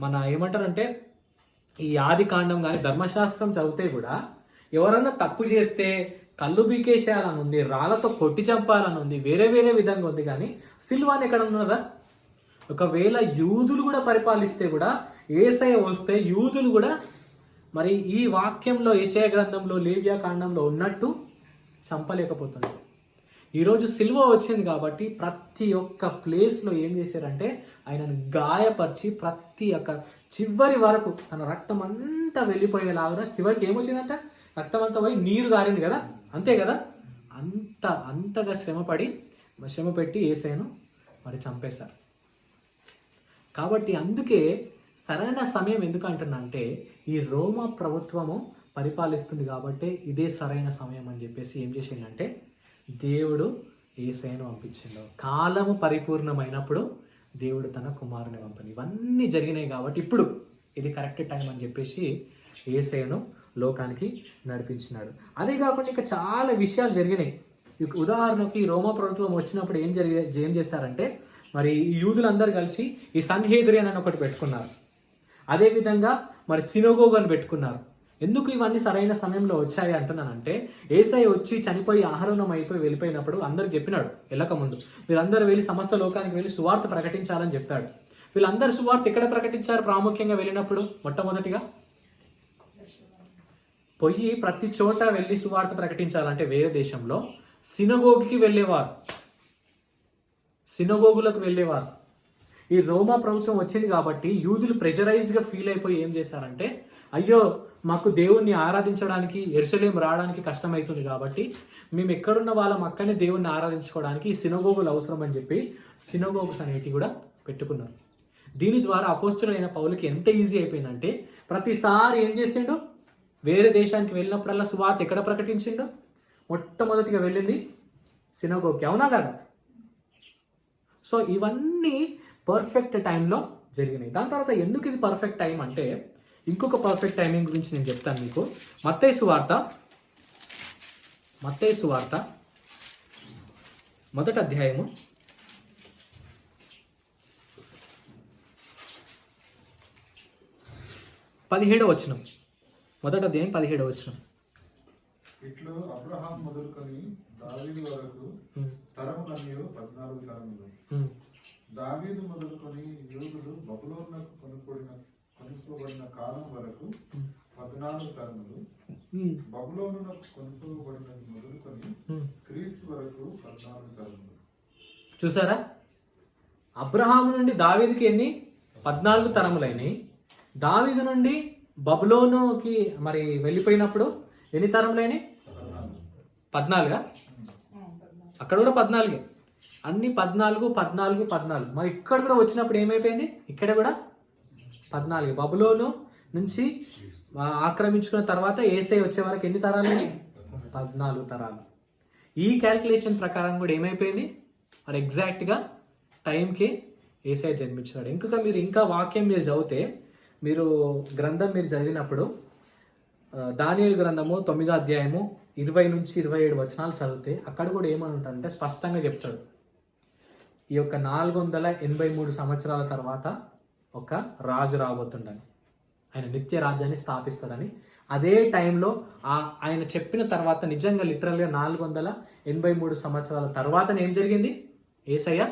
మన ఏమంటారంటే ఈ ఆది కాండం కానీ ధర్మశాస్త్రం చదివితే కూడా ఎవరన్నా తప్పు చేస్తే కళ్ళు బీకేసేయాలని ఉంది, రాళ్లతో కొట్టి చంపాలని ఉంది, వేరే వేరే విధంగా ఉంది. కానీ సిలువాని ఎక్కడ ఉన్నదా? ఒకవేళ యూదులు కూడా పరిపాలిస్తే కూడా యేసయ్య వస్తే యూదులు కూడా మరి ఈ వాక్యంలో యెషయా గ్రంథంలో లేవియా కాండంలో ఉన్నట్టు చంపలేకపోతున్నారు. ఈరోజు సిలువ వచ్చింది కాబట్టి ప్రతి ఒక్క ప్లేస్లో ఏం చేశారంటే ఆయనను గాయపరిచి ప్రతి ఒక్క చివరి వరకు తన రక్తం అంతా వెళ్ళిపోయేలాగా చివరికి ఏమొచ్చిందంట, రక్తం అంతా పోయి నీరు గారింది కదా, అంతే కదా. అంతగా శ్రమ పెట్టి యేసయ్యను మరి చంపేశారు. కాబట్టి అందుకే సరైన సమయం ఎందుకు అంటున్నా అంటే ఈ రోమా ప్రభుత్వము పరిపాలిస్తుంది కాబట్టి ఇదే సరైన సమయం అని చెప్పేసి ఏం చేసిండంటే దేవుడు యేసయ్యను పంపించిండు. కాలము పరిపూర్ణమైనప్పుడు దేవుడు తన కుమారుని పంపని ఇవన్నీ జరిగినాయి కాబట్టి ఇప్పుడు ఇది కరెక్ట్ టైం అని చెప్పేసి యేసయ్యను లోకానికి నడిపించినాడు. అదే కాకుండా ఇంకా చాలా విషయాలు జరిగినాయి. ఉదాహరణకి రోమా ప్రభుత్వం వచ్చినప్పుడు ఏం చేశారంటే మరి యూదులందరూ కలిసి ఈ సన్హెద్రియన్ అని ఒకటి పెట్టుకున్నారు. అదేవిధంగా మరి సినగోగ్ అని పెట్టుకున్నారు. ఎందుకు ఇవన్నీ సరైన సమయంలో వచ్చాయి అంటున్నానంటే యేసయ్య వచ్చి చనిపోయి ఆహారం అయిపోయి వెళ్ళిపోయినప్పుడు అందరికి చెప్పినాడు వెళ్ళకముందు, వీళ్ళందరూ వెళ్ళి సమస్త లోకానికి వెళ్ళి సువార్త ప్రకటించాలని చెప్పాడు. వీళ్ళందరూ సువార్త ఎక్కడ ప్రకటించారు? ప్రాముఖ్యంగా వెళ్ళినప్పుడు మొట్టమొదటిగా పొయ్యి ప్రతి చోట వెళ్ళి సువార్త ప్రకటించాలంటే వేరే దేశంలో సినగోగుకి వెళ్ళేవారు, సినగోగులకు వెళ్ళేవారు. ఈ రోమా ప్రభుత్వం వచ్చింది కాబట్టి యూదులు ప్రెషరైజ్డ్గా ఫీల్ అయిపోయి ఏం చేశారంటే అయ్యో మాకు దేవుణ్ణి ఆరాధించడానికి యెరూషలేం రావడానికి కష్టమవుతుంది కాబట్టి మేము ఎక్కడున్న వాళ్ళం అక్కడనే దేవుణ్ణి ఆరాధించుకోవడానికి ఈ సినగోగులు అవసరం అని చెప్పి సినగోగుస్ అనేటివి కూడా పెట్టుకున్నారు. దీని ద్వారా అపోస్తులైన పౌలుకి ఎంత ఈజీ అయిపోయిందంటే ప్రతిసారి ఏం చేసిండు, వేరే దేశానికి వెళ్ళినప్పుడల్లా సువార్త ఎక్కడ ప్రకటించిండు? మొట్టమొదటిగా వెళ్ళింది సినగోగ్కి, అవునా కదా? సో ఇవన్నీ పర్ఫెక్ట్ టైంలో జరిగినాయి. దాని తర్వాత ఎందుకు ఇది పర్ఫెక్ట్ టైం అంటే ఇంకొక పర్ఫెక్ట్ టైమింగ్ గురించి నేను చెప్తాను మీకు. మత్తయి సువార్త 1వ అధ్యాయము 17వ వచనం. 1వ అధ్యాయం 17వ వచనం. ఇట్లు అబ్రహాం మొదలుకొని దావీదు వరకు తరములన్నీ 14 తరములు. దావీదు మొదలుకొని యూదులు బబులోనుకు కొనుక్కోబడిన కాలం వరకు 14 తరములు. బబులోనుకు కొనుక్కోబడినది మొదలుకొని క్రీస్తు వరకు 14 తరములు. చూసారా, అబ్రహాము నుండి దావీదుకి ఎన్ని 14 తరములైనవి. దావీదు నుండి బబులోనుకి మరి వెళ్ళిపోయినప్పుడు ఎన్ని తరములైనవి? 14. అక్కడ కూడా 14, అన్ని 14. మరి ఇక్కడ కూడా వచ్చినప్పుడు ఏమైపోయింది? ఇక్కడ కూడా 14. బబులోను నుంచి ఆక్రమించుకున్న తర్వాత యేసయ్య వచ్చే వరకు ఎన్ని తరాలని? 14 తరాలు. ఈ క్యాల్కులేషన్ ప్రకారం కూడా ఏమైపోయింది? మరి ఎగ్జాక్ట్గా టైంకి యేసయ్య జన్మించాడు. ఇంకా వాక్యం మీరు చదివితే మీరు గ్రంథం మీరు చదివినప్పుడు దానియేలు గ్రంథము 9వ అధ్యాయము 20 నుంచి 27 వచనాలు చదివితే అక్కడ కూడా ఏమని ఉంటాడంటే స్పష్టంగా చెప్తాడు, ఈ యొక్క 483 సంవత్సరాల తర్వాత ఒక రాజు రాబోతుండని, ఆయన నిత్య రాజ్యాన్ని స్థాపిస్తాడని. అదే టైంలో ఆయన చెప్పిన తర్వాత నిజంగా లిటరల్గా 483 సంవత్సరాల తర్వాత ఏం జరిగింది? యేసయ్య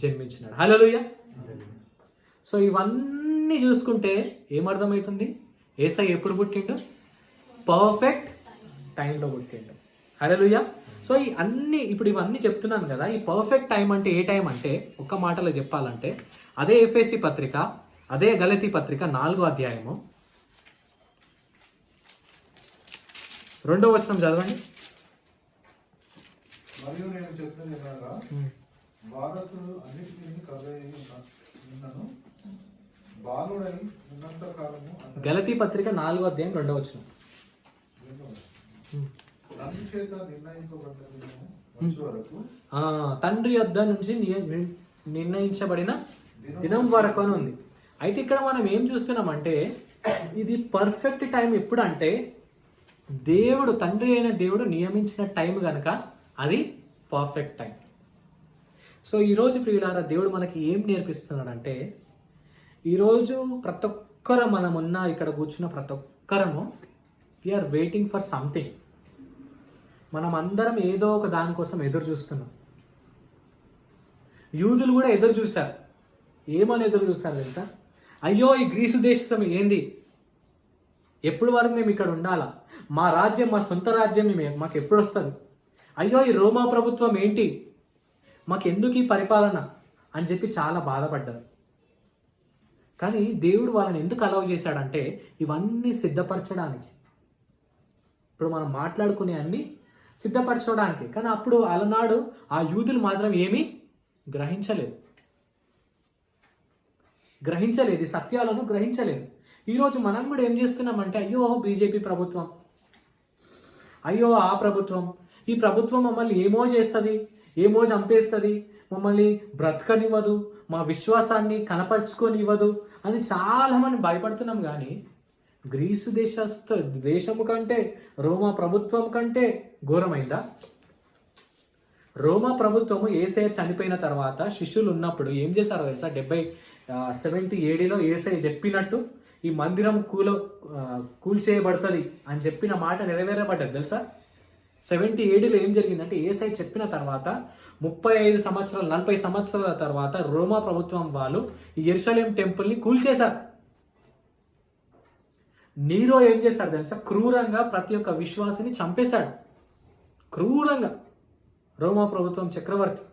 జన్మించినాడు. హల్లెలూయా. సో ఇవన్నీ చూసుకుంటే ఏమర్థమవుతుంది? యేసయ్య ఎప్పుడు పుట్టిండు? పర్ఫెక్ట్ టైంలో పుట్టిండు. హల్లెలూయా. సో ఇవన్నీ చెప్తున్నాను కదా, ఈ పర్ఫెక్ట్ టైం అంటే ఏ టైం అంటే ఒక్క మాటలో చెప్పాలంటే అదే ఎఫెసీ పత్రిక, అదే గలతీ పత్రిక 4వ అధ్యాయము 2వ వచనం చదవండి. మరియు నేను చెప్పినది ఏమనగా వారసులు అన్నిటికీ కలయినను బాలుడై ఉన్నంత కాలము. గలతీ పత్రిక 4వ అధ్యాయం 2వ వచనం. తండ్రి చేత నిర్ణయింపబడిన వచ్చే వరకు, తండ్రి యొద్ద నుంచి నిర్ణయించబడిన దినం వరకు అని ఉంది. అయితే ఇక్కడ మనం ఏం చూస్తున్నామంటే ఇది పర్ఫెక్ట్ టైం ఎప్పుడు అంటే దేవుడు, తండ్రి అయిన దేవుడు నియమించిన టైం కనుక అది పర్ఫెక్ట్ టైం. సో ఈరోజు ప్రియులారా దేవుడు మనకి ఏం నేర్పిస్తున్నాడంటే ఈరోజు ప్రతి ఒక్కరు మనమున్న ఇక్కడ కూర్చున్న ప్రతి ఒక్కరము వీఆర్ వెయిటింగ్ ఫర్ సంథింగ్. మనం అందరం ఏదో ఒక దానికోసం ఎదురు చూస్తున్నాం. యూదులు కూడా ఎదురు చూశారు. ఏమని ఎదురు చూస్తారు తెలుసా? అయ్యో ఈ గ్రీసు దేశం ఏంది, ఎప్పుడు వరకు మేము ఇక్కడ ఉండాలా? మా రాజ్యం, మా సొంత రాజ్యం మాకు ఎప్పుడు వస్తుంది? అయ్యో ఈ రోమా ప్రభుత్వం ఏంటి, మాకెందుకు ఈ పరిపాలన అని చెప్పి చాలా బాధపడ్డారు. కానీ దేవుడు వాళ్ళని ఎందుకు అలౌ చేశాడంటే ఇవన్నీ సిద్ధపరచడానికి. ఇప్పుడు మనం మాట్లాడుకునే అన్ని సిద్ధపరచడానికి. కానీ అప్పుడు అలనాడు ఆ యూదులు మాత్రం ఏమీ గ్రహించలేదు, ఈ సత్యాలను గ్రహించలేదు. ఈరోజు మనం కూడా ఏం చేస్తున్నామంటే అయ్యో బీజేపీ ప్రభుత్వం, అయ్యో ఆ ప్రభుత్వం, ఈ ప్రభుత్వం మమ్మల్ని ఏమో చేస్తుంది, ఏమో చంపేస్తుంది, మమ్మల్ని బ్రతకనివ్వదు, మా విశ్వాసాన్ని కనపరుచుకొనివ్వదు అని చాలామంది భయపడుతున్నాం. కానీ గ్రీసు దేశము కంటే రోమా ప్రభుత్వం కంటే ఘోరమైందా? రోమా ప్రభుత్వము యేసయ్య చనిపోయిన తర్వాత శిష్యులు ఉన్నప్పుడు ఏం చేశారో తెలుసా? 70 ADలో యేసయ్య చెప్పినట్టు ఈ మందిరం కూల్చేయబడుతుంది అని చెప్పిన మాట నెరవేరబడ్డది తెలుసా? 70 ADలో ఏం జరిగిందంటే యేసయ్య చెప్పిన తర్వాత 35 సంవత్సరాలు 40 సంవత్సరాల తర్వాత రోమా ప్రభుత్వం వాళ్ళు ఈ యెరూషలేం టెంపుల్ని కూల్చేశారు. నీరో ఏం చేశాడు తెలుసా? క్రూరంగా ప్రతి ఒక్క విశ్వాసిని చంపేశాడు, క్రూరంగా. రోమా ప్రభుత్వం చక్రవర్తి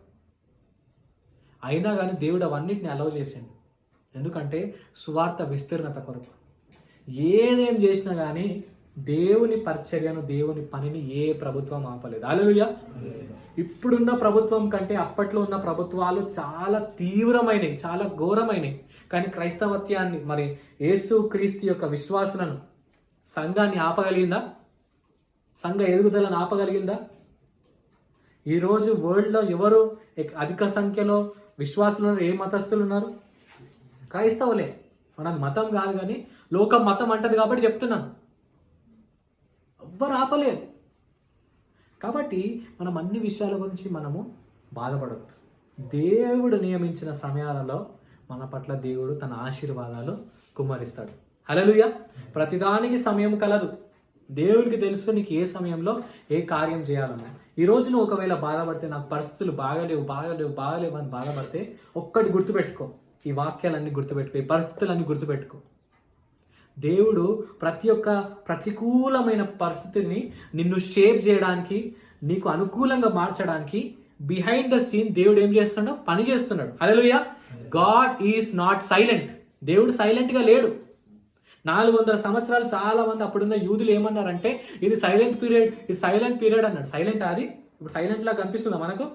అయినా కానీ దేవుడు అవన్నిటిని అలౌ చేసిండు. ఎందుకంటే సువార్త విస్తీర్ణత కొరకు. ఏదేం చేసినా కానీ దేవుని పరిచర్యను, దేవుని పనిని ఏ ప్రభుత్వం ఆపలేదు. హల్లెలూయా. ఇప్పుడున్న ప్రభుత్వం కంటే అప్పట్లో ఉన్న ప్రభుత్వాలు చాలా తీవ్రమైనవి, చాలా ఘోరమైనవి. కానీ క్రైస్తవత్యాన్ని, మరి యేసు క్రీస్తు యొక్క విశ్వాసులను, సంఘాన్ని ఆపగలిగిందా? సంఘ ఎదుగుదలను ఆపగలిగిందా? ఈరోజు వరల్డ్లో ఎవరు అధిక సంఖ్యలో విశ్వాసులు, ఏ మతస్థులు ఉన్నారు? క్రైస్తవులే. మనం మతం కాదు కానీ లోకం మతం అంటది కాబట్టి చెప్తున్నాను. ఎవ్వరు ఆపలేదు. కాబట్టి మనం అన్ని విషయాల గురించి మనము బాధపడద్దు. దేవుడు నియమించిన సమయాలలో మన పట్ల దేవుడు తన ఆశీర్వాదాలు కుమ్మరిస్తాడు. హల్లెలూయా. ప్రతిదానికి సమయం కలదు. దేవుడికి తెలుసు నీకు ఏ సమయంలో ఏ కార్యం చేయాలన్నా. ఈరోజు నువ్వు ఒకవేళ బాధపడితే, నాకు పరిస్థితులు బాగలేవు అని బాధపడితే ఒక్కటి గుర్తుపెట్టుకో, ఈ వాక్యాలన్నీ గుర్తుపెట్టుకో, ఈ పరిస్థితులన్నీ గుర్తుపెట్టుకో. దేవుడు ప్రతి ఒక్క ప్రతికూలమైన పరిస్థితిని నిన్ను షేప్ చేయడానికి, నీకు అనుకూలంగా మార్చడానికి బిహైండ్ ద సీన్ దేవుడు ఏం చేస్తున్నాడు? పని చేస్తున్నాడు. Hallelujah. God is not silent. దేవుడు సైలెంట్గా లేడు. 400 సంవత్సరాలు చాలా మంది అప్పుడున్న యూదులు ఏమన్నారంటే ఇది సైలెంట్ పీరియడ్ అన్నాడు. సైలెంట్ అది ఇప్పుడు సైలెంట్ లా కనిపిస్తుందా మనకు?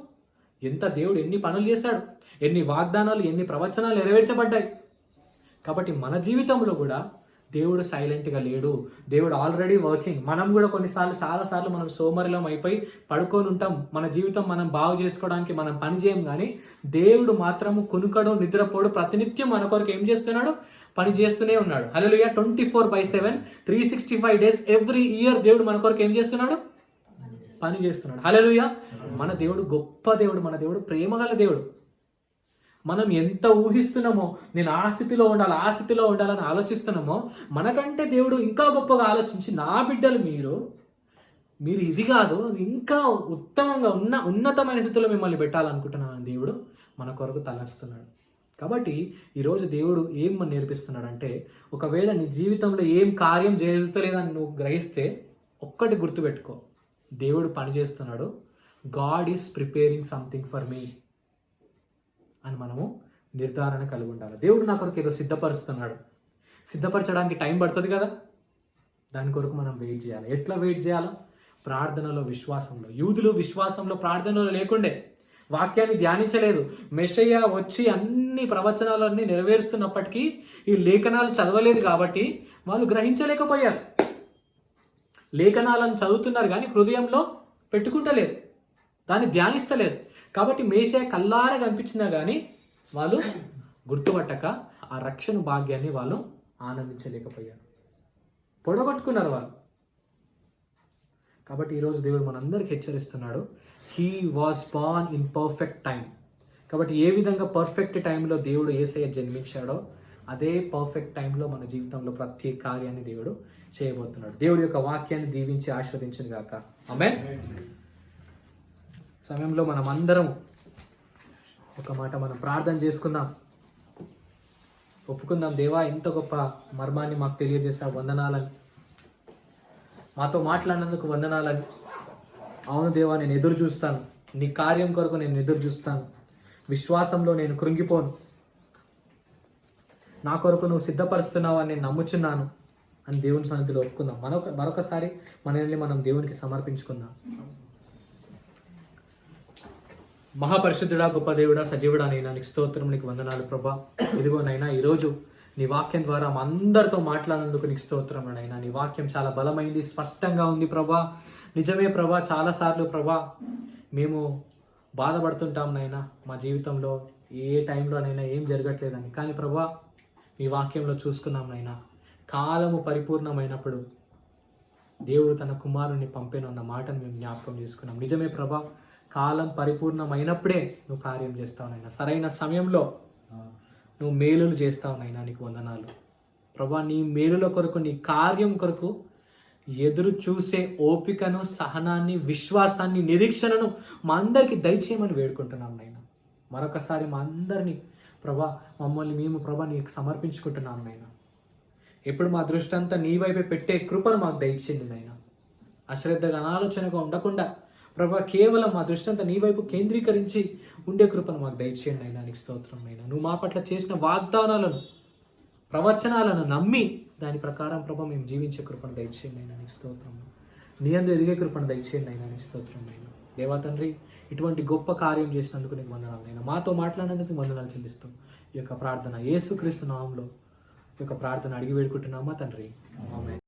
ఎంత దేవుడు ఎన్ని పనులు చేశాడు, ఎన్ని వాగ్దానాలు, ఎన్ని ప్రవచనాలు నెరవేర్చబడ్డాయి. కాబట్టి మన జీవితంలో కూడా దేవుడు సైలెంట్గా లేడు. దేవుడు ఆల్రెడీ వర్కింగ్. మనం కూడా చాలాసార్లు మనం సోమరిలం అయిపోయి పడుకొని ఉంటాం. మన జీవితం మనం బాగు చేసుకోవడానికి మనం పని చేయం. కానీ దేవుడు మాత్రము కునుకడు, నిద్రపోడు, ప్రతినిత్యం మన కొరకు ఏం చేస్తున్నాడు? పని చేస్తూనే ఉన్నాడు. హల్లెలూయా. 24/7 365 days ఎవ్రీ ఇయర్ దేవుడు మన కొరకు ఏం చేస్తున్నాడు? పని చేస్తున్నాడు. హల్లెలూయా. మన దేవుడు గొప్ప దేవుడు. మన దేవుడు ప్రేమగల దేవుడు. మనం ఎంత ఊహిస్తున్నామో, నేను ఆ స్థితిలో ఉండాలని ఆలోచిస్తున్నామో, మనకంటే దేవుడు ఇంకా గొప్పగా ఆలోచించి, నా బిడ్డలు మీరు ఇది కాదు, ఇంకా ఉత్తమంగా ఉన్నతమైన స్థితిలో మిమ్మల్ని పెట్టాలనుకుంటున్నాను దేవుడు మన కొరకు తలస్తున్నాడు. కాబట్టి ఈరోజు దేవుడు ఏం మనం నేర్పిస్తున్నాడంటే, ఒకవేళ నీ జీవితంలో ఏం కార్యం జరుగుతలేదని నువ్వు గ్రహిస్తే ఒక్కటి గుర్తుపెట్టుకో, దేవుడు పని చేస్తున్నాడు. God is preparing something for me అని మనము నిర్ధారణ కలిగి ఉండాలి. దేవుడు నా కొరకు ఏదో సిద్ధపరుస్తున్నాడు. సిద్ధపరచడానికి టైం పడుతుంది కదా, దాని కొరకు మనం వెయిట్ చేయాలి. ఎట్లా వెయిట్ చేయాలా? ప్రార్థనలో, విశ్వాసంలో. యూదులు విశ్వాసంలో, ప్రార్థనలో లేకుండే, వాక్యాన్ని ధ్యానించలేదు. మెస్సయ్య వచ్చి అన్ని ప్రవచనాలన్నీ నెరవేరుస్తున్నప్పటికీ ఈ లేఖనాలు చదవలేదు కాబట్టి వాళ్ళు గ్రహించలేకపోయారు. లేఖనాలను చదువుతున్నారు కానీ హృదయంలో పెట్టుకుంటలేదు, దాన్ని ధ్యానిస్తలేదు. కాబట్టి మెస్సయ్య కల్లారా కనిపించినా కానీ వాళ్ళు గుర్తుపట్టక ఆ రక్షణ భాగ్యాన్ని వాళ్ళు ఆనందించలేకపోయారు, పొడగొట్టుకున్నారు వాళ్ళు. కాబట్టి ఈరోజు దేవుడు మనందరికి హెచ్చరిస్తున్నాడు, he was born in perfect time. కాబట్టి ఏ విధంగా పర్ఫెక్ట్ టైంలో దేవుడు యేసయ్య జన్మించాడో అదే పర్ఫెక్ట్ టైంలో మన జీవితంలో ప్రతి కార్యాన్ని దేవుడు చేయబోతున్నాడు. దేవుడి యొక్క వాక్యాన్ని దీవించి ఆస్వాదించును గాక. ఆమేన్. సమయంలో మనం అందరం ఒక మాట మనం ప్రార్థన చేసుకుందాం, ఒప్పుకుందాం. దేవా, ఇంత గొప్ప మర్మాన్ని మాకు తెలియజేసా, వందనాలని, మాతో మాట్లాడినందుకు వందనాలని. అవును దేవా, నేను ఎదురు చూస్తాను, నీ కార్యం కొరకు నేను ఎదురు చూస్తాను, విశ్వాసంలో నేను కృంగిపోను, నా కొరకు నువ్వు సిద్ధపరుస్తున్నావు అని నేను నమ్ముచున్నాను అని దేవుని సన్నిధిలో ఒప్పుకుందాం. మరొకసారి మనల్ని మనం దేవునికి సమర్పించుకుందాం. మహాపరిశుద్ధుడా, గొప్ప దేవుడా, సజీవుడా నైనా నీకు స్తోత్రం, నీకు వందనాలు ప్రభా. ఇదిగోనైనా ఈరోజు నీ వాక్యం ద్వారా మా అందరితో మాట్లాడినందుకు నీకు స్తోత్రం నైనా. నీ వాక్యం చాలా బలమైంది, స్పష్టంగా ఉంది ప్రభా. నిజమే ప్రభా, చాలాసార్లు ప్రభా మేము బాధపడుతుంటాం నైనా మా జీవితంలో ఏ టైంలోనైనా ఏం జరగట్లేదని. కానీ ప్రభా నీ వాక్యంలో చూసుకున్నాం నైనా, కాలము పరిపూర్ణమైనప్పుడు దేవుడు తన కుమారుని పంపేనన్న మాటను మేము జ్ఞాపకం చేసుకున్నాం. నిజమే ప్రభా, కాలం పరిపూర్ణమైనప్పుడే నువ్వు కార్యం చేస్తావు నైనా. సరైన సమయంలో నువ్వు మేలులు చేస్తావు నైనా, నీకు వందనాలు ప్రభా. నీ మేలుల కొరకు, నీ కార్యం కొరకు ఎదురు చూసే ఓపికను, సహనాన్ని, విశ్వాసాన్ని, నిరీక్షణను మా అందరికీ దయచేయమని వేడుకుంటున్నాం నైనా. మరొకసారి మా అందరినీ ప్రభా, మమ్మల్ని మేము ప్రభా నీకు సమర్పించుకుంటున్నాం నైనా. ఎప్పుడు మా దృష్టి అంతా నీ వైపే పెట్టే కృపను మాకు దయచేయండి నైనా. అశ్రద్ధగా, అనాలోచనగా ఉండకుండా ప్రభా కేవలం మా దృష్టి అంతా నీ వైపు కేంద్రీకరించి ఉండే కృపను మాకు దయచేయండి నైనా. నీకు స్తోత్రం నైనా. నువ్వు మా పట్ల చేసిన వాగ్దానాలను, ప్రవచనాలను నమ్మి దాని ప్రకారం ప్రభా మేము జీవించే కృపను దయచేయండి నైనా. నీకు స్తోత్రం. నీ అందు ఎదిగే కృపను దయచేయండి నైనా. నీకు స్తోత్రం నైనా. దేవా తండ్రి, ఇటువంటి గొప్ప కార్యం చేసినందుకు నీకు వందనాలు నైనా. మాతో మాట్లాడినందుకు వందనాలు చెల్లిస్తూ ఈ యొక్క ప్రార్థన యేసుక్రీస్తు నామములో ఈ యొక్క ప్రార్థన అడిగి వేడుకుంటున్నామా తండ్రి. ఆమేన్.